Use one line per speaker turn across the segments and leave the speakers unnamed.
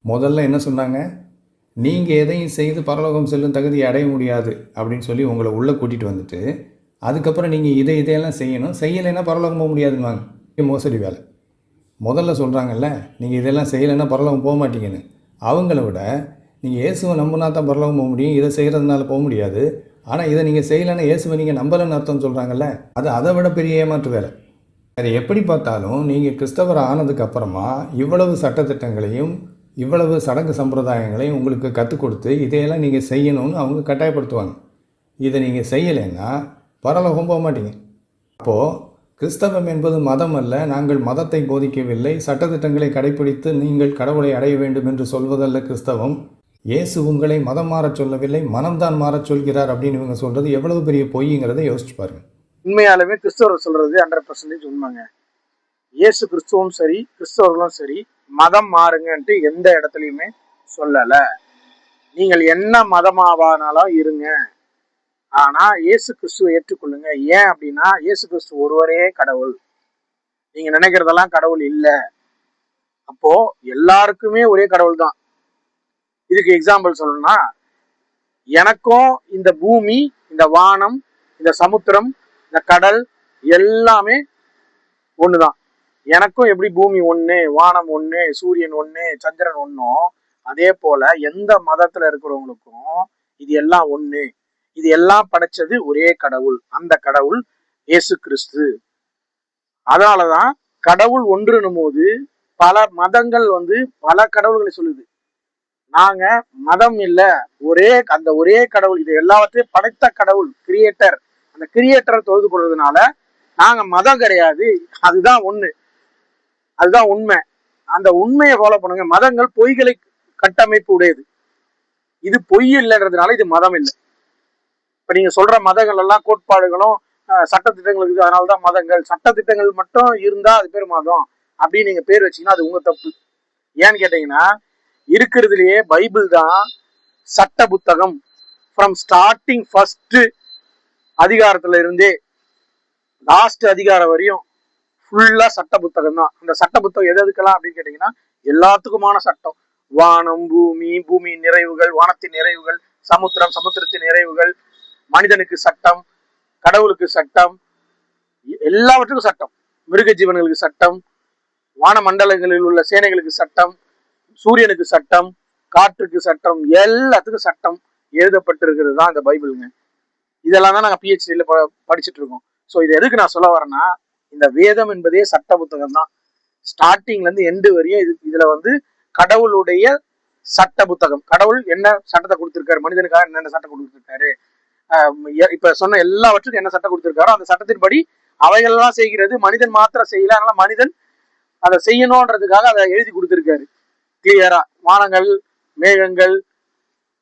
முதல்ல என்ன சொன்னாங்க? நீங்க எதையும் செய்து பரலோகம் செல்லும் தகுதியை அடைய முடியாது அப்படின்னு சொல்லி உங்கள உள்ள கூட்டிட்டு வந்துட்டு, அதுக்கப்புறம் நீங்க இதையெல்லாம் செய்யணும். செய்யலைன்னா பரலோகம் போக முடியாதுன்னுவாங்க. மோசடி வேலை. முதல்ல சொல்றாங்கல்ல, நீங்க இதெல்லாம் செய்யலைன்னா பரலோகம் போ மாட்டீங்கன்னு. அவங்கள விட நீங்க இயேசுவ நம்புனா தான் பரலோகம் போக முடியும். இதை செய்கிறதுனால போ முடியாது. ஆனா இதை நீங்க செய்யலைன்னா இயேசுவ நீங்க நம்பலன்னு அர்த்தம் சொல்றாங்கல்ல, அது அதை விட பெரிய ஏமாற்று வேலை. வேறு எப்படி பார்த்தாலும் நீங்கள் கிறிஸ்தவர் ஆனதுக்கு அப்புறமா இவ்வளவு சட்டத்திட்டங்களையும் இவ்வளவு சடங்கு சம்பிரதாயங்களையும் உங்களுக்கு கற்றுக் கொடுத்து இதையெல்லாம் நீங்கள் செய்யணும்னு அவங்க கட்டாயப்படுத்துவாங்க. இதை நீங்கள் செய்யலைன்னா பரலோகம் போக மாட்டீங்க. அப்போது கிறிஸ்தவம் என்பது மதம் அல்ல, நாங்கள் மதத்தை போதிக்கவில்லை, சட்டத்திட்டங்களை கடைப்பிடித்து நீங்கள் கடவுளை அடைய வேண்டும் என்று சொல்வதல்ல கிறிஸ்தவம். இயேசு உங்களை மதம் மாறச் சொல்லவில்லை, மனம்தான் மாறச் சொல்கிறார் அப்படின்னு இவங்க சொல்கிறது எவ்வளவு பெரிய பொய்ங்கிறத யோசிச்சு பாருங்க.
உண்மையாலுமே கிறிஸ்தவர் சொல்றது 100% உண்மைங்க. இயேசு கிறிஸ்துவும் சரி, கிறிஸ்தவர்களும் சரி, மதம் மாறுங்கன்ட்டு எந்த இடத்துலையுமே சொல்லல. நீங்கள் என்ன மதமாவானாலும் இருங்க, ஆனா இயேசு கிறிஸ்துவை ஏற்றுக்கொள்ளுங்க. ஏன் அப்படின்னா இயேசு கிறிஸ்து ஒருவரே கடவுள். நீங்க நினைக்கிறதெல்லாம் கடவுள் இல்லை. அப்போ எல்லாருக்குமே ஒரே கடவுள் தான். இதுக்கு எக்ஸாம்பிள் சொல்லணும்னா, எனக்கும் இந்த பூமி, இந்த வானம், இந்த சமுத்திரம், இந்த கடல் எல்லாமே ஒண்ணுதான். எனக்கும் எப்படி பூமி ஒண்ணு, வானம் ஒண்ணு, சூரியன் ஒண்ணு, சந்திரன் ஒண்ணும், அதே போல எந்த மதத்துல இருக்கிறவங்களுக்கும் இது எல்லாம் ஒண்ணு. இது எல்லாம் படைச்சது ஒரே கடவுள். அந்த கடவுள் இயேசு கிறிஸ்து. அதனாலதான் கடவுள் ஒன்றுனும் போது பல மதங்கள் பல கடவுள்களை சொல்லுது. நாங்க மதம் இல்ல, ஒரே கடவுள், இது எல்லாவற்றையும் படைத்த கடவுள், கிரியேட்டர். அந்த கிரியேட்டரை தொழுது கொள்வதனால நாங்க மதம் கிடையாது, அதுதான் ஒண்ணு, அதுதான் உண்மை. அந்த உண்மையை ஃபாலோ பண்ணுங்க. மதங்கள் பொய்களை கட்டமைப்பு உடையது. இது பொய் இல்லைன்றதுனால இது மதம் இல்லை. இப்ப நீங்க சொல்ற மதங்கள் எல்லாம் கோட்பாடுகளும் சட்டத்திட்டங்கள் இருக்குது, அதனாலதான் மதங்கள். சட்டத்திட்டங்கள் மட்டும் இருந்தா அது பேர் மதம் அப்படின்னு நீங்க பேர் வச்சீங்கன்னா அது உங்க தப்பு. ஏன்னு கேட்டீங்கன்னா, இருக்கிறதுலயே பைபிள் தான் சட்ட புத்தகம். ஃப்ரம் ஸ்டார்டிங் ஃபர்ஸ்ட் அதிகாரத்துல இருந்தே லாஸ்ட் அதிகாரம் வரையும் ஃபுல்லா சட்ட புத்தகம் தான். அந்த சட்ட புத்தகம் எதுக்கெல்லாம் அப்படின்னு கேட்டீங்கன்னா, எல்லாத்துக்குமான சட்டம். வானம், பூமி, பூமியின் நிறைவுகள், வானத்தின் நிறைவுகள், சமுத்திரம், சமுத்திரத்தின் நிறைவுகள், மனிதனுக்கு சட்டம், கடவுளுக்கு சட்டம், எல்லாவற்றுக்கும் சட்டம். மிருக ஜீவன்களுக்கு சட்டம், வான மண்டலங்களில் உள்ள சேனைகளுக்கு சட்டம், சூரியனுக்கு சட்டம், காற்றுக்கு சட்டம், எல்லாத்துக்கும் சட்டம் எழுதப்பட்டிருக்கிறது தான் இந்த பைபிளுங்க. இதெல்லாம் தான் நாங்கள் PhD படிச்சுட்டு இருக்கோம். ஸோ இது எதுக்கு நான் சொல்ல வரேன்னா, இந்த வேதம் என்பதே சட்ட புத்தகம் தான். ஸ்டார்டிங்ல இருந்து எண்டு வரையும் இதுல கடவுளுடைய சட்ட புத்தகம். கடவுள் என்ன சட்டத்தை கொடுத்திருக்காரு, மனிதனுக்காக என்னென்ன சட்டம் கொடுத்திருக்காரு, இப்ப சொன்ன எல்லாவற்றுக்கும் என்ன சட்டம் கொடுத்திருக்காரோ அந்த சட்டத்தின்படி அவைகள்லாம் செய்கிறது. மனிதன் மாத்திரம் செய்யல, அதனால மனிதன் அதை செய்யணும்ன்றதுக்காக அதை எழுதி கொடுத்திருக்காரு கிளியரா. வானங்கள், மேகங்கள்,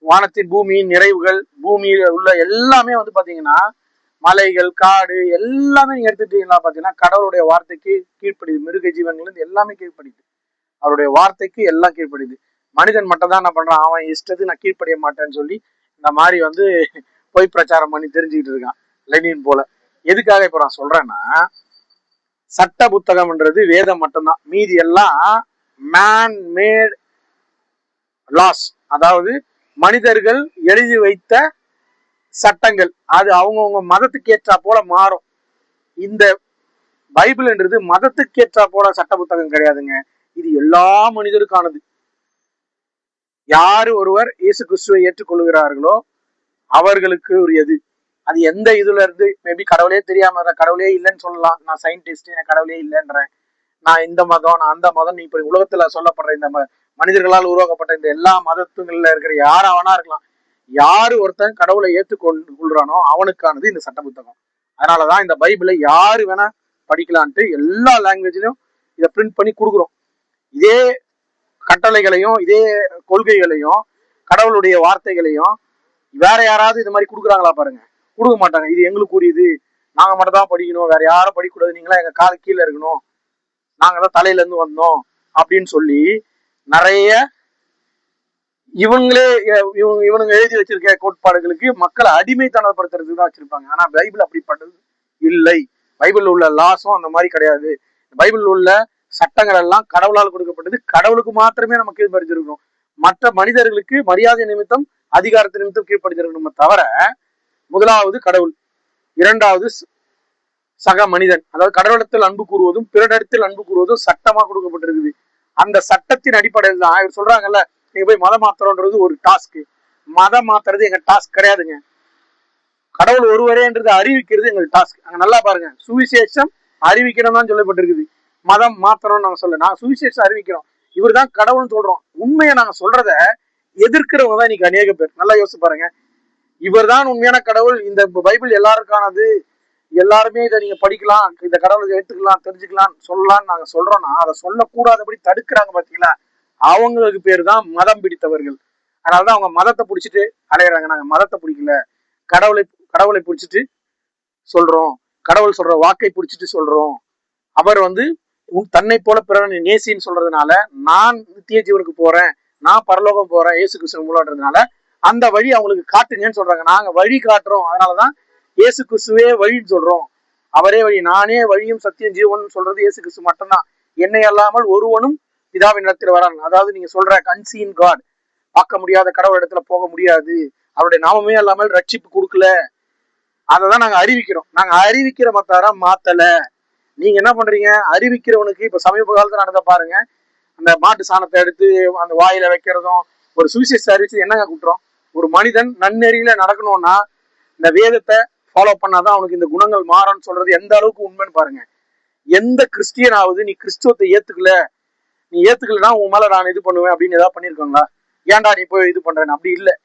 வானத்தின் பூமியின் நிறைவுகள், பூமியில உள்ள எல்லாமே பாத்தீங்கன்னா, மலைகள், காடு எல்லாமே நீங்க எடுத்துட்டீங்கன்னா பாத்தீங்கன்னா கடவுளுடைய வார்த்தைக்கு கீழ்ப்படிது. மிருக ஜீவன்கள் இருந்து எல்லாமே கீழ்ப்படிது. அவருடைய வார்த்தைக்கு எல்லாம் கீழ்ப்படிது. மனிதன் மட்டும் தான் என்ன பண்றான், அவன் இஷ்டத்துக்கு நான் கீழ்ப்படிய மாட்டேன்னு சொல்லி இந்த மாதிரி பொய் பிரச்சாரம் பண்ணி தெரிஞ்சுக்கிட்டு இருக்கான், லெனின் போல. எதுக்காக இப்ப நான் சொல்றேன்னா, சட்ட புத்தகம்ன்றது வேதம் மட்டும்தான். மீதி எல்லாம் மேன் மேட் லாஸ், அதாவது மனிதர்கள் எழுதி வைத்த சட்டங்கள். அது அவங்கவுங்க மதத்துக்கு ஏற்றா போல மாறும். இந்த பைபிள்ன்றது மதத்துக்கு ஏற்றா போல சட்ட புத்தகம் கிடையாதுங்க. இது எல்லா மனிதருக்கானது. யாரு ஒருவர் இயேசு கிறிஸ்துவை ஏற்றுக்கொள்கிறார்களோ அவர்களுக்கு உரியது. அது எந்த இதுல இருந்து, மேபி கடவுளே தெரியாம கடவுளே இல்லைன்னு சொல்லலாம். நான் சயின்டிஸ்ட், எனக்கு கடவுளே இல்லைன்றேன், நான் இந்த மதம், நான் அந்த மதம். இப்ப உலகத்துல சொல்லப்படுற இந்த மனிதர்களால் உருவாக்கப்பட்ட இந்த எல்லா மதத்துங்கள்ல இருக்கிற யாராவனா இருக்கலாம். யாரு ஒருத்தன் கடவுளை ஏற்றுக்கொள்றானோ அவனுக்கானது இந்த சட்ட புத்தகம். அதனாலதான் இந்த பைபிளை யாரு வேணா படிக்கலான்ட்டு எல்லா லாங்குவேஜ்லயும் இதை பிரிண்ட் பண்ணி கொடுக்குறோம். இதே கட்டளைகளையும் இதே கொள்கைகளையும் கடவுளுடைய வார்த்தைகளையும் வேற யாராவது இது மாதிரி கொடுக்குறாங்களா பாருங்க? கொடுக்க மாட்டாங்க. இது எங்களுக்கு உரியது, நாங்க மட்டும் தான் படிக்கணும், வேற யாரும் படிக்கக்கூடாது, நீங்களா எங்க கால கீழே இருக்கணும், நாங்க தான் தலையில இருந்து வந்தோம் அப்படின்னு சொல்லி நிறைய இவனுங்க எழுதி வச்சிருக்க கோட்பாடுகளுக்கு மக்களை அடிமைத்தனப்படுத்துறதுக்கு தான் வச்சிருப்பாங்க. ஆனா பைபிள் அப்படிப்பட்டது இல்லை. பைபிள் உள்ள லாஸும் அந்த மாதிரி கிடையாது. பைபிள் உள்ள சட்டங்கள் எல்லாம் கடவுளால் கொடுக்கப்பட்டது. கடவுளுக்கு மாத்திரமே நம்ம கீழ்படிஞ்சிருக்கணும். மற்ற மனிதர்களுக்கு மரியாதை நிமித்தம் அதிகாரத்து நிமித்தம் கீழ்படிஞ்சிருக்கணுமே தவிர, முதலாவது கடவுள், இரண்டாவது சக மனிதன். அதாவது கடவுளத்தில் அன்பு கூறுவதும் பிறனிடத்தில் அன்பு கூறுவதும் சட்டமா கொடுக்கப்பட்டிருக்குது. அந்த சட்டத்தின் அடிப்படையில் தான் இவர் சொல்றாங்கல்ல, நீங்க போய் மதம் மாத்திரம்ன்றது ஒரு டாஸ்க். மதம் மாத்துறது எங்க டாஸ்க் கிடையாதுங்க. கடவுள் ஒருவரேன்றது அறிவிக்கிறது எங்கள் டாஸ்க். அங்க நல்லா பாருங்க, சுவிசேஷம் அறிவிக்கணும் தான் சொல்லப்பட்டிருக்குது. மதம் மாத்திரம்னு நாங்க சொல்ல, நாங்க சுவிசேஷம் அறிவிக்கிறோம். இவர் தான் கடவுள்னு சொல்றோம். உண்மையை நாங்க சொல்றத எதிர்க்கிறவங்க தான் இன்னைக்கு அநேக பேர். நல்லா யோசிச்சு பாருங்க. இவர் தான் உண்மையான கடவுள், இந்த பைபிள் எல்லாருக்கானது, எல்லாருமே இதை நீங்க படிக்கலாம், இந்த கடவுளை எடுத்துக்கலாம், தெரிஞ்சுக்கலாம், சொல்லலாம்னு நாங்க சொல்றோம்னா, அதை சொல்லக்கூடாதபடி தடுக்கிறாங்க பாத்தீங்களா, அவங்களுக்கு பேர் தான் மதம் பிடித்தவர்கள். அதனாலதான் அவங்க மதத்தை பிடிச்சிட்டு அலையிறாங்க. நாங்க மதத்தை பிடிக்கல, கடவுளை கடவுளை பிடிச்சிட்டு சொல்றோம், கடவுள் சொல்ற வாக்கை பிடிச்சிட்டு சொல்றோம். அவர் தன்னை போல பிறனை நேசின்னு சொல்றதுனால நான் நித்திய ஜீவனுக்கு போறேன், நான் பரலோகம் போறேன் இயேசு கிறிஸ்து மூலம்ன்றதுனால அந்த வழி அவங்களுக்கு காட்டுங்கன்னு சொல்றாங்க. நாங்க வழி காட்டுறோம். அதனாலதான் இயேசு கிறிஸ்துவே வழின்னு சொல்றோம். அவரே வழி, நானே வழியும் சத்தியம் ஜீவன் சொல்றது இயேசு கிறிஸ்து மட்டும்தான். என்னை அல்லாமல் ஒருவனும் பிதாவின் இடத்துல வரான். அதாவது நீங்க சொல்ற அன்சீன் காட், பார்க்க முடியாத கடவுள் இடத்துல போக முடியாது, அவருடைய நாமமே அல்லாமல் ரட்சிப்பு கொடுக்கல. அததான் நாங்க அறிவிக்கிறோம். நாங்க அறிவிக்கிற மத்தார மாத்தல. நீங்க என்ன பண்றீங்க, அறிவிக்கிறவனுக்கு இப்ப சமீப காலத்துல நடந்த பாருங்க, அந்த மாட்டு சாணத்தை எடுத்து அந்த வாயில வைக்கிறதும், ஒரு சுவிசேஷ அறிவிச்சு என்னங்க குற்றம்? ஒரு மனிதன் நன்னெறியில நடக்கணும்னா இந்த வேதத்தை ஃபாலோ பண்ணாதான் அவனுக்கு இந்த குணங்கள் மாறும்னு சொல்றது எந்த அளவுக்கு உண்மைன்னு பாருங்க. எந்த கிறிஸ்டியனாவது நீ கிறிஸ்துவத்தை ஏத்துக்கல, நீ ஏத்துக்கலன்னா உன் மேல நான் இது பண்ணுவேன் அப்படின்னு ஏதாவது பண்ணிருக்காங்களா? ஏன்டா நீ போய் இது பண்றேன்னு? அப்படி இல்லை.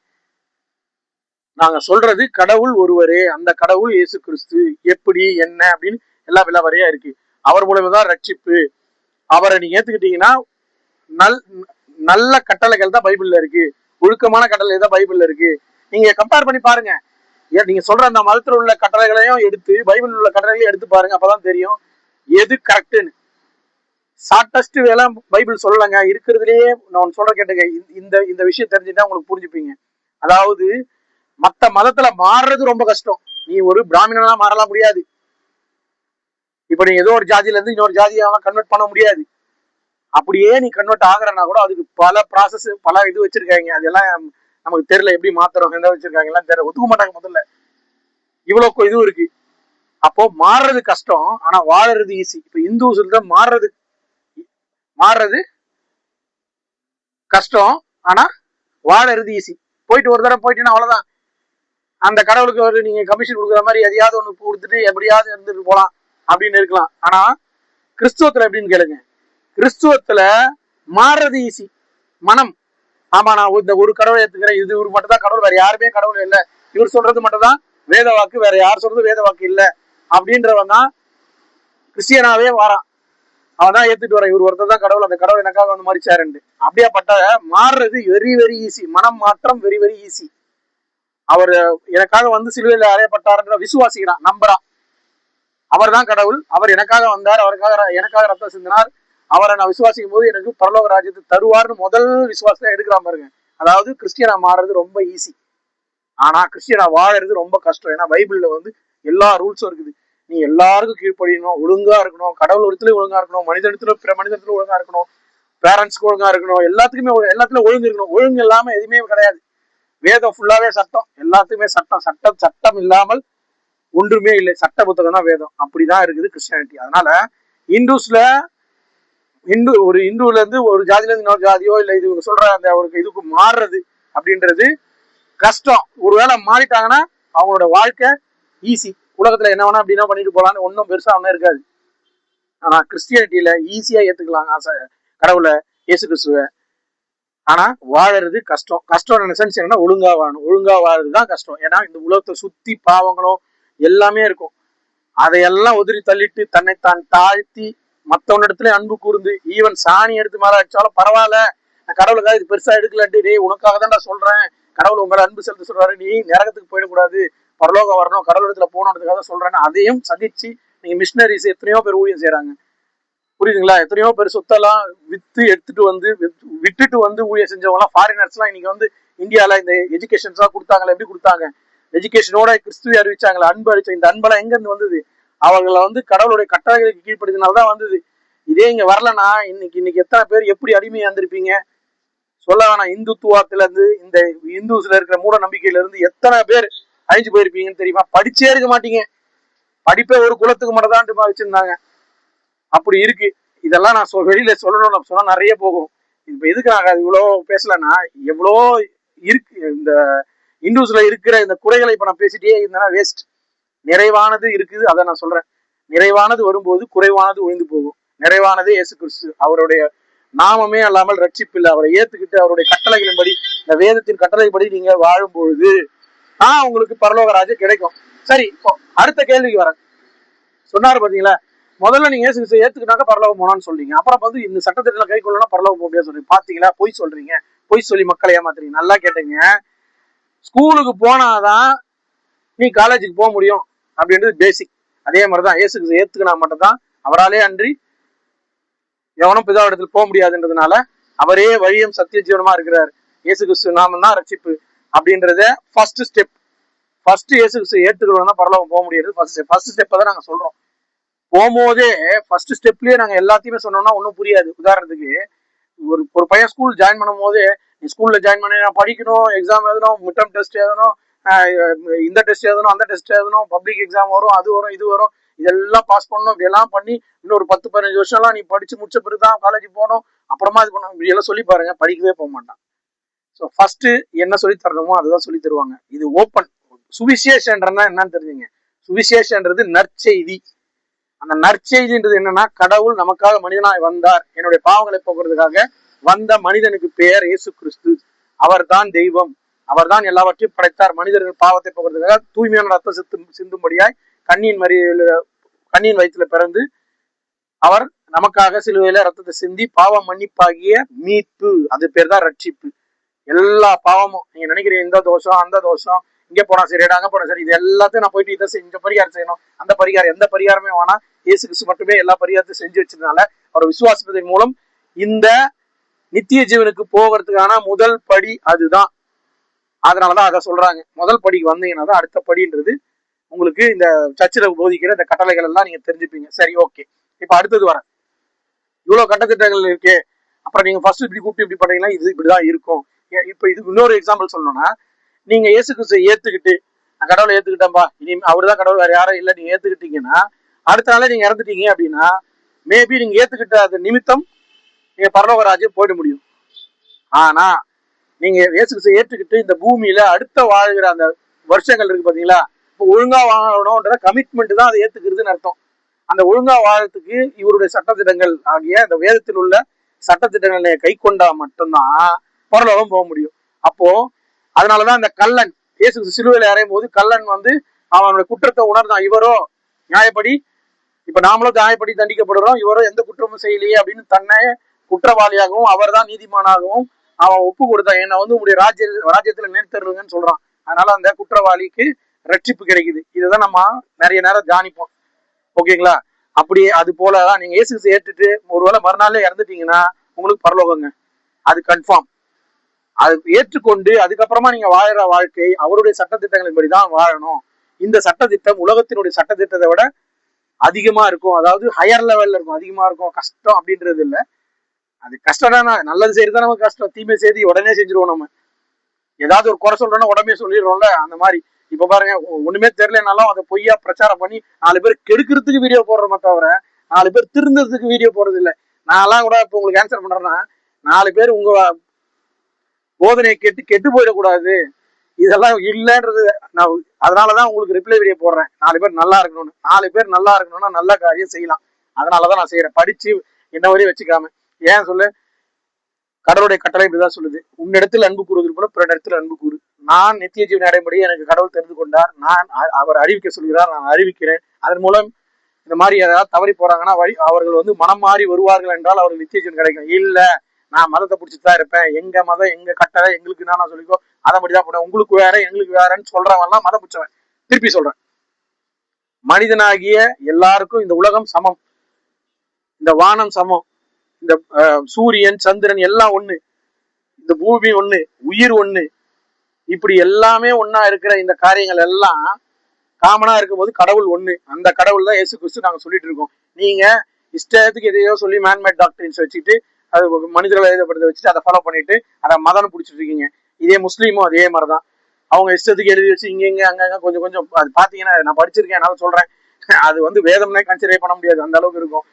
நாங்க சொல்றது கடவுள் ஒருவரே, அந்த கடவுள் இயேசு கிறிஸ்து. எப்படி என்ன அப்படின்னு எல்லா விலாவரையா இருக்கு. அவர் மூலமா ரட்சிப்பு. அவரை நீங்க ஏத்துக்கிட்டீங்கன்னா நல்ல கட்டளைகள் தான் பைபிள்ல இருக்கு, ஒழுக்கமான கட்டளை தான் பைபிள்ல இருக்கு. நீங்க கம்பேர் பண்ணி பாருங்க. நீங்க சொல்ற அந்த மதத்துல உள்ள கட்டளைகளையும் எடுத்து பைபிள் உள்ள கட்டளைகளையும் எடுத்து பாருங்க. அப்பதான் தெரியும் எது கரெக்டுன்னு. ஷார்டஸ்ட் வேலை பைபிள் சொல்லலைங்க. இருக்கிறதுலயே நான் சொல்ற கேட்டுங்க, இந்த விஷயம் தெரிஞ்சுட்டா உங்களுக்கு புரிஞ்சுப்பீங்க. அதாவது மத்த மதத்துல மாறுறது ரொம்ப கஷ்டம். நீ ஒரு பிராமணனா மாறலாம் முடியாது. இப்ப நீ ஏதோ ஒரு ஜாதியில இருந்து இன்னொரு ஜாதியாவெல்லாம் கன்வெர்ட் பண்ண முடியாது. அப்படியே நீ கன்வெர்ட் ஆகுறனா கூட அதுக்கு பல ப்ராசஸ், பல இது வச்சிருக்காங்க. அதெல்லாம் நமக்கு தெரியல, எப்படி மாத்திரம் எந்த வச்சிருக்காங்க எல்லாம் தெரியல, ஒத்துக்க மாட்டாங்க முதல்ல. இவ்வளவு இதுவும் இருக்கு. அப்போ மாறுறது கஷ்டம், ஆனா வாழறது ஈஸி. இப்ப இந்துஸ்ல மாறுறது கஷ்டம், ஆனா வாழறது ஈஸி. போயிட்டு ஒரு தடவை போயிட்டீங்கன்னா அவ்வளவுதான். அந்த கடவுளுக்கு நீங்க கமிஷன் கொடுக்குற மாதிரி எதையாவது ஒண்ணு கொடுத்துட்டு எப்படியாவது இருந்துட்டு போலாம் அப்படின்னு இருக்கலாம். ஆனா கிறிஸ்துவத்துல எப்படின்னு கேளுங்க. கிறிஸ்துவத்துல மாறுறது ஈஸி. மனம், ஆமா நான் இந்த ஒரு கடவுளை ஏத்துக்கிறேன், இது இவர் மட்டும் தான் கடவுள், வேற யாருமே கடவுள் இல்லை, இவர் சொல்றது மட்டும் தான் வேத வாக்கு, வேற யார் சொல்றது வேத வாக்கு இல்லை அப்படின்றவன் தான் கிறிஸ்டியனாவே வாரான். அவன் தான் ஏத்துட்டு வரான், இவர் ஒருத்தர் தான் கடவுள், அந்த கடவுள் எனக்காக மறிச்சாருண்டு. அப்படியாப்பட்ட மாறுறது வெரி வெரி ஈஸி. மனம் மாற்றம் வெரி வெரி ஈஸி. அவர் எனக்காக சிலுவையில் அறையப்பட்டாருன்ற விசுவாசிக்கிறான், நம்புறான். அவர் தான் கடவுள், அவர் எனக்காக வந்தார், எனக்காக ரத்தம் சிந்தினார், அவரை நான் விசுவாசிக்கும் போது எனக்கு பரலோக ராஜ்யத்தை தருவார்னு முதல் விசுவாசத்தை எடுக்கிறான் பாருங்க. அதாவது கிறிஸ்டியனா மாறுறது ரொம்ப ஈஸி. ஆனா கிறிஸ்டியனா வாழறது ரொம்ப கஷ்டம். ஏன்னா பைபிள்ல எல்லா ரூல்ஸும் இருக்குது. நீ எல்லாருக்கும் கீழ்ப்படியணும், ஒழுங்கா இருக்கணும், கடவுள் இடத்துல ஒழுங்கா இருக்கணும், மனிதத்துல பிற மனிதத்துல ஒழுங்கா இருக்கணும், பேரண்ட்ஸ்க்கு ஒழுங்கா இருக்கணும், எல்லாத்துலயும் ஒழுங்கு இருக்கணும். ஒழுங்கு இல்லாம எதுவுமே கிடையாது. வேதம் ஃபுல்லாவே சட்டம், எல்லாத்துக்குமே சட்டம். சட்டம் இல்லாமல் ஒன்றுமே இல்லை. சட்ட புத்தகம் தான் வேதம். அப்படிதான் இருக்குது கிறிஸ்டியானிட்டி. அதனால இந்துல இருந்து ஒரு ஜாதியில இருந்து இன்னொரு ஜாதியோ இல்ல இது சொல்ற அந்த ஒரு இதுக்கு மாறுறது அப்படின்றது கஷ்டம். ஒருவேளை மாறிட்டாங்கன்னா அவங்களோட வாழ்க்கை ஈஸி. உலகத்துல என்ன வேணா அப்படின்னா பண்ணிட்டு போலான்னு ஒன்னும் பெருசா ஒன்னும் இருக்காது. ஆனா கிறிஸ்டியானிட்டியில ஈஸியா ஏத்துக்கலாம் ஆசை கடவுளை, இயேசு கிறிஸ்துவ. ஆனா வாழறது கஷ்டம். கஷ்டம் சென்ஸ் என்னன்னா ஒழுங்கா வாழணும். ஒழுங்கா வாழறதுதான் கஷ்டம். ஏன்னா இந்த உலகத்தை சுத்தி பாவங்களும் எல்லாமே இருக்கும். அதையெல்லாம் உதிரி தள்ளிட்டு தன்னைத்தான் தாழ்த்தி மத்தவனிடத்துல அன்பு கூர்ந்து, ஈவன் சாணி எடுத்து மேல அடிச்சாலும் பரவாயில்ல, நான் கடவுளுக்காக இது பெருசா எடுக்கலாட்டி, டேய் உனக்காக தான் நான் சொல்றேன், கடவுள் உங்க மேல அன்பு செலுத்த சொல்றாரு, நீ நரகத்துக்கு போயிடக்கூடாது, பரலோகம் வரணும், கடவுள் இடத்துல போகணுன்றதுக்காக சொல்றேன்னு அதையும் சகிச்சு நீங்க மிஷினரிஸ் எத்தனையோ பேர் ஊழியம் செய்யறாங்க. புரியுதுங்களா? எத்தனையோ பேர் சொத்தெல்லாம் விட்டுட்டு ஊழியம் செஞ்சவங்க எல்லாம், ஃபாரினர்ஸ் எல்லாம் இன்னைக்கு இந்தியால இந்த எஜுகேஷன்ஸ் எல்லாம் கொடுத்தாங்களா? எப்படி கொடுத்தாங்க? எஜுகேஷனோட கிறிஸ்துவை அறிவிச்சாங்களா? அன்பு அறிவிச்ச இந்த அன்பெல்லாம் எங்க இருந்து வந்தது? அவர்களை கடவுளுடைய கட்டளைகளுக்கு கீழ்ப்படுத்தினால்தான் வந்தது. இதே இங்க வரலன்னா இன்னைக்கு எத்தனை பேர் எப்படி அடிமையா இருந்திருப்பீங்க சொல்ல வேணாம். இந்துத்துவத்துல இருந்து இந்த இந்துஸ்ல இருக்கிற மூட நம்பிக்கையில இருந்து எத்தனை பேர் அழிஞ்சு போயிருப்பீங்கன்னு தெரியுமா? படிச்சே இருக்க மாட்டீங்க. படிப்பே ஒரு குலத்துக்கு மட்டும் தான் வச்சிருந்தாங்க. அப்படி இருக்கு. இதெல்லாம் நான் வெளியில சொல்லணும்னு சொன்னா நிறைய போகும். இப்ப எதுக்கு நாங்க இவ்வளோ பேசலன்னா, எவ்வளோ இருக்கு இந்த இந்துஸ்ல இருக்கிற இந்த குறைகளை இப்ப நான் பேசிட்டே இருந்தேன்னா வேஸ்ட். நிறைவானது இருக்குது, அதை நான் சொல்றேன். நிறைவானது வரும்போது குறைவானது ஒழிந்து போகும். நிறைவானதே இயேசு கிறிஸ்து. அவருடைய நாமமே அல்லாமல் ரட்சிப்பு இல்லை. அவரை ஏத்துக்கிட்டு அவருடைய கட்டளைகளின்படி, இந்த வேதத்தின் கட்டளைப்படி நீங்க வாழும் பொழுது உங்களுக்கு பரலோக ராஜ்யம் கிடைக்கும். சரி, இப்போ அடுத்த கேள்விக்கு வரேன். சொன்னாரு பாத்தீங்களா, முதல்ல நீங்க இயேசு கிறிஸ்துவை ஏத்துக்கிட்டாக்க பரலோகம் போனான்னு சொல்றீங்க. அப்புறம் வந்து இந்த சட்டத்திட்டத்துல கை கொள்ளனா பரலோகம் போக முடியாது சொல்றீங்க. பாத்தீங்களா, பொய் சொல்றீங்க. பொய் சொல்லி மக்களை ஏமாத்துறீங்க. நல்லா கேட்டுங்க. ஸ்கூலுக்கு போனாதான் நீ காலேஜுக்கு போக முடியும் அப்படின்றது பேசிக். அதே மாதிரிதான் இயேசு கிறிஸ்துவை ஏத்துக்கினா மட்டும்தான், அவராலே அன்றி எவனும் பிதா இடத்துல போக முடியாதுன்றதுனால அவரே வழியும் சத்திய ஜீவனமா இருக்கிறார். இயேசு கிறிஸ்து நாமம் தான் ரட்சிப்பு அப்படின்றத ஃபர்ஸ்ட் ஸ்டெப். ஃபர்ஸ்ட் இயேசு கிறிஸ்து ஏத்துக்கணும்னா பரலோகம் போக முடியாது. ஃபர்ஸ்ட் ஸ்டெப்பை தான் நாங்க சொல்றோம். போகும்போதே ஃபர்ஸ்ட் ஸ்டெப்லயே நாங்க எல்லாத்தையுமே சொன்னோம்னா ஒன்றும் புரியாது. உதாரணத்துக்கு ஒரு பையன் ஸ்கூல் ஜாயின் பண்ணும் போது, நீ ஸ்கூல்ல ஜாயின் பண்ணி நான் படிக்கணும், எக்ஸாம் எழுதணும், மிட்டம் டெஸ்ட் எழுதணும், இந்த டெஸ்ட் எழுதணும், அந்த டெஸ்ட் எழுதணும், பப்ளிக் எக்ஸாம் வரும், அது வரும், இது வரும், இதெல்லாம் பாஸ் பண்ணணும், இப்படியெல்லாம் பண்ணி இன்னொரு 10-15 வருஷம்லாம் நீ படிச்சு முடிச்ச பிறகுதான் காலேஜ் போகணும், அப்புறமா இது பண்ணணும், இப்படி எல்லாம் சொல்லி பாருங்க, படிக்கவே போக மாட்டான். ஸோ ஃபர்ஸ்ட் என்ன சொல்லி தரணுமோ அதுதான் சொல்லி தருவாங்க. இது ஓப்பன். சுவிசேஷன்றா என்னன்னு தெரிஞ்சுங்க. சுவிசேஷன்றது நற்செய்தி. அந்த நற்செய்தின்றது என்னன்னா, கடவுள் நமக்காக மனிதனாய் வந்தார், என்னுடைய பாவங்களை போக்குறதுக்காக வந்த மனிதனுக்கு பெயர் இயேசு கிறிஸ்து. அவர் தான் தெய்வம். அவர் தான் எல்லாவற்றையும் படைத்தார். மனிதர்கள் பாவத்தை போக்குறதுக்காக தூய்மையான ரத்தம் சிந்தும்படியாய் கண்ணியின் வயிற்றுல பிறந்து அவர் நமக்காக சிலுவையில ரத்தத்தை சிந்தி பாவம் மன்னிப்பாகிய மீட்பு, அது பேர் தான் ரட்சிப்பு. எல்லா பாவமும் நீங்க நினைக்கிறீங்க, இந்த தோஷம் அந்த தோஷம், இங்க போனா சரி, அங்க போனா சரி, இது எல்லாத்தையும் நான் போயிட்டு இதை இந்த பரிகாரம் செய்யணும், அந்த பரிகாரம், எந்த பரிகாரமே வேணா, இயேசு கிறிஸ்து மட்டுமே எல்லா பரிகாரத்தையும் செஞ்சு வச்சதுனால அவர் விசுவாசிப்பதன் மூலம் இந்த நித்திய ஜீவனுக்கு போகிறதுக்கான முதல் படி அதுதான். அதனாலதான் அதை சொல்றாங்க. முதல் படிக்கு வந்தீங்கன்னா தான் அடுத்த படின்றது உங்களுக்கு இந்த சர்ச்சில் போதிக்கிற இந்த கட்டளைகள் எல்லாம் நீங்க தெரிஞ்சுப்பீங்க. சரி, ஓகே. இப்ப அடுத்தது வரேன். இவ்வளவு கட்டத்திட்டங்கள் இருக்கு, அப்புறம் நீங்க ஃபர்ஸ்ட் இப்படி கூப்பிட்டு இப்படி பண்ணீங்கன்னா இது இப்படிதான் இருக்கும். இப்ப இதுக்கு இன்னொரு எக்ஸாம்பிள் சொல்லணும்னா, நீங்க இயேசு கிறிஸ்துவை ஏத்துக்கிட்டு, நான் கடவுளை ஏத்துக்கிட்டேன்பா, இனி அவருதான் கடவுள், வேற யாரும் இல்லை, நீங்க ஏத்துக்கிட்டீங்கன்னா அடுத்த நாளே நீங்க இறந்துட்டீங்க அப்படின்னா, மேபி நீங்க ஏத்துக்கிட்ட அது நிமித்தம் நீங்க பரலோக ராஜ்யம் போயிட முடியும். ஆனா நீங்க இயேசு கிறிஸ்துவை ஏற்றுக்கிட்டு இந்த பூமியில அடுத்த வாழ்கிற அந்த வருஷங்கள் இருக்கு பாத்தீங்களா, இப்போ ஒழுங்கா வாழணும்ன்ற கமிட்மெண்ட் தான் அதை ஏத்துக்கிறதுன்னு அர்த்தம். அந்த ஒழுங்கா வாழறதுக்கு இவருடைய சட்டத்திட்டங்கள் ஆகிய அந்த வேதத்தில் உள்ள சட்டத்திட்டங்களை கை கொண்டா மட்டும்தான் பரலோகம் போக முடியும். அப்போ அதனாலதான் அந்த கல்லன் இயேசு சிலுவையில அறையும் போது கல்லன் வந்து அவனுடைய குற்றத்தை உணர்ந்தான். இவரோ நியாயப்படி, இப்ப நாமளும் நியாயப்படி தண்டிக்கப்படுறோம், இவரோ எந்த குற்றமும் செய்யலையே அப்படின்னு தன்னை குற்றவாளியாகவும் அவர் தான் நீதிமானாகவும் அவன் ஒப்பு கொடுத்தான். என்னை வந்து உங்களுடைய ராஜ்யத்துல நேர்த்தருங்கன்னு சொல்றான். அதனால அந்த குற்றவாளிக்கு ரட்சிப்பு கிடைக்குது. இதுதான் நம்ம நிறைய நேரம் தியானிப்போம். ஓகேங்களா? அப்படியே அது போலதான் நீங்க இயேசு ஏற்றுட்டு ஒருவேளை மறுநாளே இறந்துட்டீங்கன்னா உங்களுக்கு பரலோகங்க, அது கன்ஃபார்ம். அது ஏற்றுக்கொண்டு அதுக்கப்புறமா நீங்க வாழற வாழ்க்கை அவருடைய சட்டத்திட்டங்களின்படிதான் வாழணும். இந்த சட்டத்திட்டம் உலகத்தினுடைய சட்டத்திட்டத்தை விட அதிகமா இருக்கும். அதாவது ஹையர் லெவல்ல இருக்கும், அதிகமா இருக்கும். கஷ்டம் அப்படின்றது இல்லை. அது கஷ்டம் தானே, நல்லது செய்யறதுதான் நமக்கு கஷ்டம். தீமை செய்து உடனே செஞ்சிருவோம். நம்ம ஏதாவது ஒரு குறை சொல்றோம்னா உடனே சொல்லிடுறோம்ல, அந்த மாதிரி. இப்ப பாருங்க, ஒண்ணுமே தெரியலனாலும் அதை பொய்யா பிரச்சாரம் பண்ணி 4 பேர் கெடுக்கிறதுக்கு வீடியோ போடுறோமே தவிர 4 பேர் திருந்ததுக்கு வீடியோ போடுறது இல்லை. நான் எல்லாம் கூட இப்ப உங்களுக்கு ஆன்சர் பண்றேன்னா, 4 பேர் உங்க போதனையை கெட்டு போயிடக்கூடாது, இதெல்லாம் இல்லைன்றது நான் அதனாலதான் உங்களுக்கு ரிப்ளை வீடியோ போடுறேன். 4 பேர் நல்லா இருக்கணும்னு. 4 பேர் நல்லா இருக்கணும்னா நல்ல காரியம் செய்யலாம். அதனாலதான் நான் செய்யறேன், படிச்சு என்ன வரையும் வச்சுக்காம. ஏன் சொல்லு, கடவுளுடைய கட்டளை இப்படிதான் சொல்லுது, உன்னிடத்தில் அன்பு கூறுவது போல பிற இடத்துல அன்பு கூறு. நான் நித்திய ஜீவன் அடையும்படி எனக்கு கடவுள் தெரிந்து கொண்டார், நான் அவர் அறிவிக்க சொல்கிறார், நான் அறிவிக்கிறேன். அதன் மூலம் இந்த மாதிரி ஏதாவது தவறி போறாங்கன்னா அவர்கள் வந்து மனம் மாறி வருவார்கள் என்றால் அவர்கள் நித்திய ஜீவன் கிடைக்கும். இல்ல, நான் மதத்தை பிடிச்சிட்டு தான் இருப்பேன், எங்க மதம் எங்க கட்டளை எங்களுக்கு நான் சொல்லிக்கோ, அதை மாதிரிதான் போனேன், உங்களுக்கு வேற எங்களுக்கு வேறன்னு சொல்றவன்லாம் மதம் பிடிச்சவன். திருப்பி சொல்றேன், மனிதனாகிய எல்லாருக்கும் இந்த உலகம் சமம், இந்த வானம் சமம், இந்த சூரியன் சந்திரன் எல்லாம் ஒண்ணு, இந்த பூமி ஒண்ணு, உயிர் ஒண்ணு, இப்படி எல்லாமே ஒன்னா இருக்கிற இந்த காரியங்கள் எல்லாம் காமனா இருக்கும் போது கடவுள் ஒண்ணு. அந்த கடவுள் தான் இயேசு கிறிஸ்து நாங்க சொல்லிட்டு இருக்கோம். நீங்க இஷ்டத்துக்கு எதையோ சொல்லி மேன்மேட் டாக்டரின்ஸ் வச்சுட்டு அது மனிதர்களை எழுதப்படுத்த வச்சுட்டு அதை ஃபாலோ பண்ணிட்டு அதை மதம்னு பிடிச்சிட்டு இருக்கீங்க. இதே முஸ்லீமும் அதே மாதிரிதான். அவங்க இஷ்டத்துக்கு எழுதி வச்சு இங்க அங்க கொஞ்சம் கொஞ்சம் அது பாத்தீங்கன்னா நான் படிச்சிருக்கேன், என்னால சொல்றேன். அது வேதம்னே கன்சிடர் பண்ண முடியாது, அந்த அளவுக்கு இருக்கும்.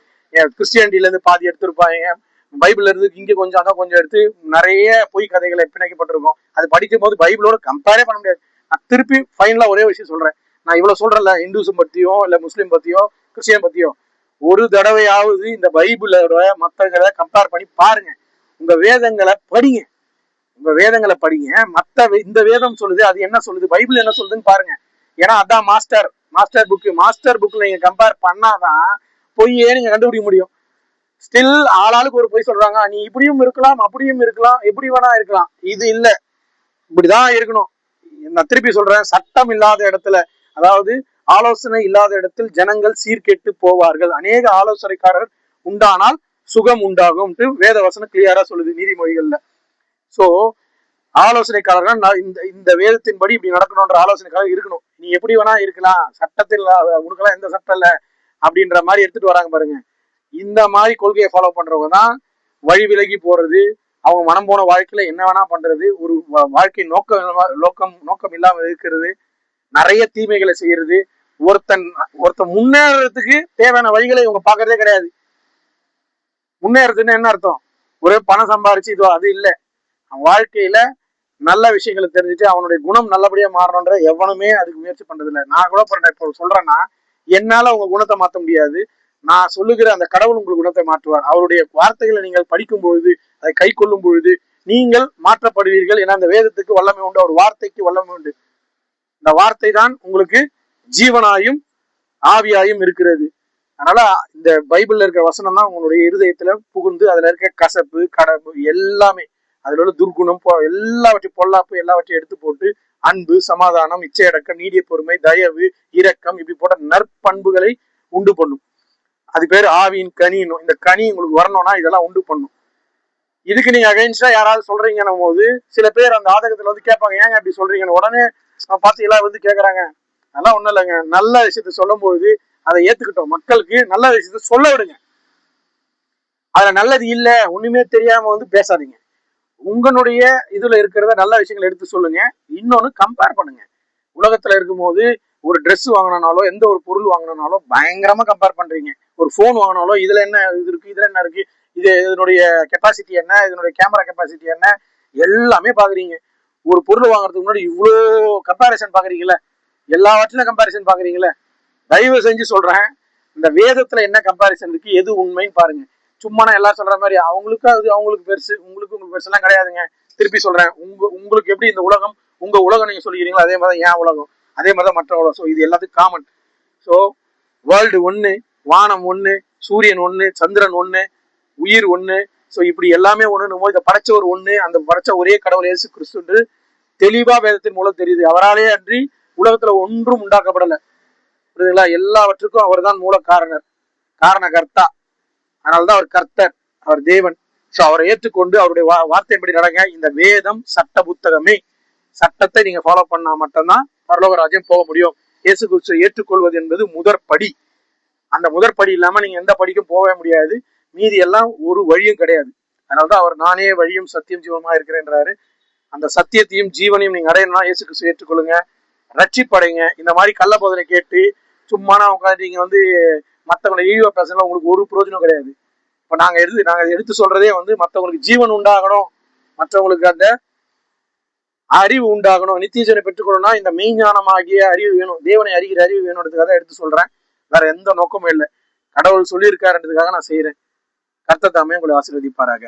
கிறிஸ்டியானிட்டில இருந்து பாதி எடுத்திருப்பாங்க, பைபிள்ல இருந்து இங்க கொஞ்சம் அங்க கொஞ்சம் எடுத்து நிறைய பொய் கதைகளை பிணைக்கப்பட்டிருக்கும். அது படிக்கும் போது பைபிளோட கம்பேரே பண்ண முடியாது. நான் திருப்பி ஃபைனலா ஒரே விஷயம் சொல்றேன். நான் இவ்வளவு சொல்றேன்ல, இந்துசம் பத்தியோ இல்ல முஸ்லீம் பத்தியோ கிறிஸ்டியன் பத்தியோ, ஒரு தடவையாவது இந்த பைபிளோட மத்தங்களை கம்பேர் பண்ணி பாருங்க. உங்க வேதங்களை படிங்க, உங்க வேதங்களை படிங்க. இந்த வேதம் சொல்லுது, அது என்ன சொல்லுது, பைபிள் என்ன சொல்லுதுன்னு பாருங்க. ஏன்னா அதான் மாஸ்டர் புக்ல நீங்க கம்பேர் பண்ணாதான் பொய்யே நீங்க கண்டுபிடிக்க முடியும். ஸ்டில் ஆளாளுக்கு ஒரு பொய் சொல்றாங்க. நீ இப்படியும் இருக்கலாம் அப்படியும் இருக்கலாம், எப்படி வேணா இருக்கலாம், இது இல்ல, இப்படிதான் இருக்கணும். நான் திருப்பி சொல்றேன், சட்டம் இல்லாத இடத்துல, அதாவது ஆலோசனை இல்லாத இடத்தில் ஜனங்கள் சீர்கெட்டு போவார்கள். அநேக ஆலோசனைக்காரர் உண்டானால் சுகம் உண்டாகும் வேத வசனம் கிளியரா சொல்லுது நீதிமொழிகள்ல. சோ ஆலோசனைக்காரர்கள் இந்த வேதத்தின்படி இப்படி நடக்கணும்ன்ற ஆலோசனைக்காரர் இருக்கணும். நீ எப்படி வேணா இருக்கலாம், சட்டத்தில் உனக்கெல்லாம் எந்த சட்டம் இல்ல அப்படின்ற மாதிரி எடுத்துட்டு வராங்க பாருங்க. இந்த மாதிரி கொள்கையை ஃபாலோ பண்றவங்க தான் வழி விலகி போறது, அவங்க மனம் போன வாழ்க்கையில என்ன வேணா பண்றது, ஒரு வாழ்க்கை நோக்கம் இல்லாம இருக்கிறது, நிறைய தீமைகளை செய்யறது. ஒருத்தன் முன்னேறதுக்கு தேவையான வழிகளை இவங்க பாக்குறதே கிடையாது. முன்னேறதுன்னு என்ன அர்த்தம்? ஒரே பணம் சம்பாரிச்சு இது அது இல்லை. வாழ்க்கையில நல்ல விஷயங்களை தெரிஞ்சுட்டு அவனுடைய குணம் நல்லபடியா மாறணுன்ற எவனுமே அதுக்கு முயற்சி பண்றது இல்லை. நான் கூட இப்போ சொல்றேன்னா, என்னால உங்க குணத்தை மாற்ற முடியாது. நான் சொல்லுகிற அந்த கடவுள் உங்கள் குணத்தை மாற்றுவார். அவருடைய வார்த்தைகளை நீங்கள் படிக்கும் பொழுது, அதை கை கொள்ளும் பொழுது நீங்கள் மாற்றப்படுவீர்கள். ஏன்னா அந்த வேதத்துக்கு வல்லமை உண்டு, ஒரு வார்த்தைக்கு வல்லமை உண்டு. இந்த வார்த்தை தான் உங்களுக்கு ஜீவனாயும் ஆவியாயும் இருக்கிறது. அதனால இந்த பைபிள்ல இருக்கிற வசனம் தான் உங்களுடைய இருதயத்துல புகுந்து அதுல இருக்க கசப்பு கடப்பு எல்லாமே, அதுல உள்ள துர்குணம் எல்லாவற்றையும் பொல்லாப்பு எல்லாவற்றையும் எடுத்து போட்டு அன்பு, சமாதானம், இச்சையடக்கம், நீடிய பொறுமை, தயவு, இரக்கம், இப்படி போட்ட நற்பண்புகளை உண்டு பண்ணும். அது பேர் ஆவியின் கனின்னு. இந்த கனி உங்களுக்கு வரணும்னா இதெல்லாம் உண்டு பண்ணும். இதுக்கு நீங்க அகைன்ஸ்டா யாராவது சொல்றீங்கன்னும் போது சில பேர் அந்த ஆதகத்துல கேட்பாங்க, ஏங்க அப்படி சொல்றீங்கன்னு. உடனே பார்த்து எல்லாம் கேட்கறாங்க. அதெல்லாம் ஒண்ணும் இல்லைங்க, நல்ல விஷயத்த சொல்லும் பொழுது அதை ஏத்துக்கிட்டோம். மக்களுக்கு நல்ல விஷயத்த சொல்ல விடுங்க. அதுல நல்லது இல்ல ஒண்ணுமே தெரியாம பேசாதீங்க. உங்களுடைய இதுல இருக்கிறத நல்ல விஷயங்கள் எடுத்து சொல்லுங்க. இன்னொன்னு கம்பேர் பண்ணுங்க. உலகத்துல இருக்கும்போது ஒரு ட்ரெஸ் வாங்கினாலோ எந்த ஒரு பொருள் வாங்கினாலோ பயங்கரமா கம்பேர் பண்றீங்க. ஒரு போன் வாங்கினாலோ இதுல என்ன இது இருக்கு, இதுல என்ன இருக்கு, இது இதனுடைய கெப்பாசிட்டி என்ன, இதனுடைய கேமரா கெப்பாசிட்டி என்ன, எல்லாமே பாக்குறீங்க. ஒரு பொருள் வாங்குறதுக்கு முன்னாடி இவ்வளோ கம்பேரிசன் பாக்குறீங்களா, எல்லாவற்றிலும் கம்பேரிசன் பாக்குறீங்களா? தயவு செஞ்சு சொல்றேன், இந்த வேதத்துல என்ன கம்பேரிசன் இருக்கு, எது உண்மைன்னு பாருங்க. சும்மா நான் எல்லாம் சொல்ற மாதிரி அவங்களுக்கு அது அவங்களுக்கு பெருசு, உங்களுக்கு பெருசு எல்லாம் கிடையாதுங்க. திருப்பி சொல்றேன், உங்களுக்கு எப்படி இந்த உலகம் உங்க உலகம் நீங்க சொல்லிக்கிறீங்களோ அதே மாதிரி ஏன் உலகம், அதே மாதிரி மற்ற உலகம். ஸோ இது எல்லாத்துக்கும் காமன். ஸோ வேர்ல்டு ஒண்ணு, வானம் ஒண்ணு, சூரியன் ஒண்ணு, சந்திரன் ஒண்ணு, உயிர் ஒண்ணு. ஸோ இப்படி எல்லாமே ஒண்ணுன்னு போது இதை படைச்சவர் ஒண்ணு, அந்த படைச்ச ஒரே கடவுள் இயேசு கிறிஸ்து தெளிவா வேதத்தின் மூலம் தெரியுது. அவராலே அன்றி உலகத்துல ஒன்றும் உண்டாக்கப்படலை. புரியுதுங்களா? எல்லாவற்றுக்கும் அவர் தான் மூல காரணகர்த்தா. அதனால்தான் அவர் கர்த்தர், அவர் தேவன். ஸோ அவரை ஏற்றுக்கொண்டு அவருடைய வார்த்தையின்படி நடங்க. இந்த வேதம் சட்ட புத்தகமே. சட்டத்தை நீங்க ஃபாலோ பண்ணா மட்டும்தான் பரலோக ராஜ்யம் போக முடியும். இயேசு கிறிஸ்துவை ஏற்றுக்கொள்வது என்பது முதற்படி. அந்த முதற்படி இல்லாம நீங்க எந்த படிக்கும் போகவே முடியாது. மீதி எல்லாம் ஒரு வழியும் கிடையாது. அதனாலதான் அவர் நானே வழியும் சத்தியம் ஜீவனமா இருக்கிறேன்றாரு. அந்த சத்தியத்தையும் ஜீவனையும் நீங்க அடையணும்னா இயேசு கிறிஸ்துவை ஏற்றுக்கொள்ளுங்க, ரட்சிப்படைங்க. இந்த மாதிரி கள்ள போதனை கேட்டு சும்மானா உட்காந்து நீங்க மற்றவங்களை இழிவா பேசலாம், உங்களுக்கு ஒரு பிரயோஜனம் கிடையாது. இப்ப நாங்க எடுத்து சொல்றதே மற்றவங்களுக்கு ஜீவன் உண்டாகணும், மற்றவங்களுக்கு அந்த அறிவு உண்டாகணும், நித்தியஜனை பெற்றுக்கொள்ளணும்னா இந்த மெய்ஞானமாகிய அறிவு வேணும், தேவனை அறிகிற அறிவு வேணுன்றதுக்காக எடுத்து சொல்றேன். வேற எந்த நோக்கமும் இல்லை. கடவுள் சொல்லியிருக்காருன்றதுக்காக நான் செய்யறேன். கர்த்தர் தாமே உங்களை ஆசீர்வதிப்பாராக.